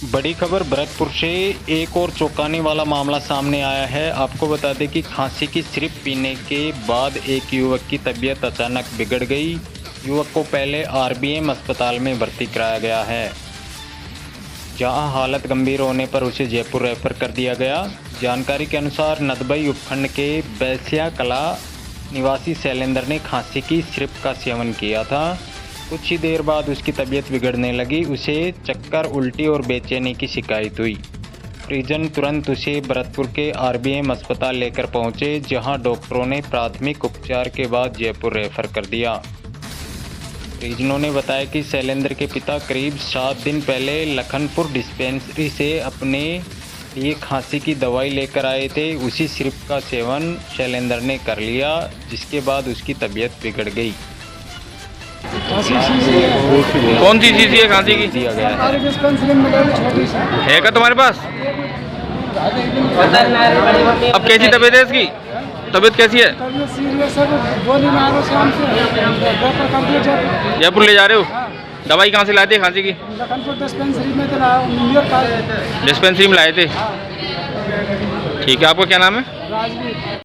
बड़ी खबर भरतपुर से एक और चौंकाने वाला मामला सामने आया है। आपको बता दें कि खांसी की सिरप पीने के बाद एक युवक की तबीयत अचानक बिगड़ गई। युवक को पहले आरबीएम अस्पताल में भर्ती कराया गया है, जहां हालत गंभीर होने पर उसे जयपुर रेफर कर दिया गया। जानकारी के अनुसार नदबई उपखंड के बैसिया कला निवासी शैलेंद्र ने खांसी की सिरप का सेवन किया था। कुछ ही देर बाद उसकी तबीयत बिगड़ने लगी। उसे चक्कर, उल्टी और बेचैनी की शिकायत हुई। परिजन तुरंत उसे भरतपुर के आरबीएम अस्पताल लेकर पहुंचे, जहां डॉक्टरों ने प्राथमिक उपचार के बाद जयपुर रेफर कर दिया। परिजनों ने बताया कि शैलेंद्र के पिता करीब 7 दिन पहले लखनपुर डिस्पेंसरी से अपने लिए खांसी की दवाई लेकर आए थे। उसी सिरप का सेवन शैलेंद्र ने कर लिया, जिसके बाद उसकी तबीयत बिगड़ गई। कौन सी चीज़ है खांसी की? दिया गया है। है क्या तुम्हारे पास? अब कैसी तबीयत है इसकी? तबीयत कैसी है? जयपुर ले जा रहे हो? दवाई कहाँ से लाए थे खांसी की? डिस्पेंसरी में लाए थे। ठीक है, आपका क्या नाम है?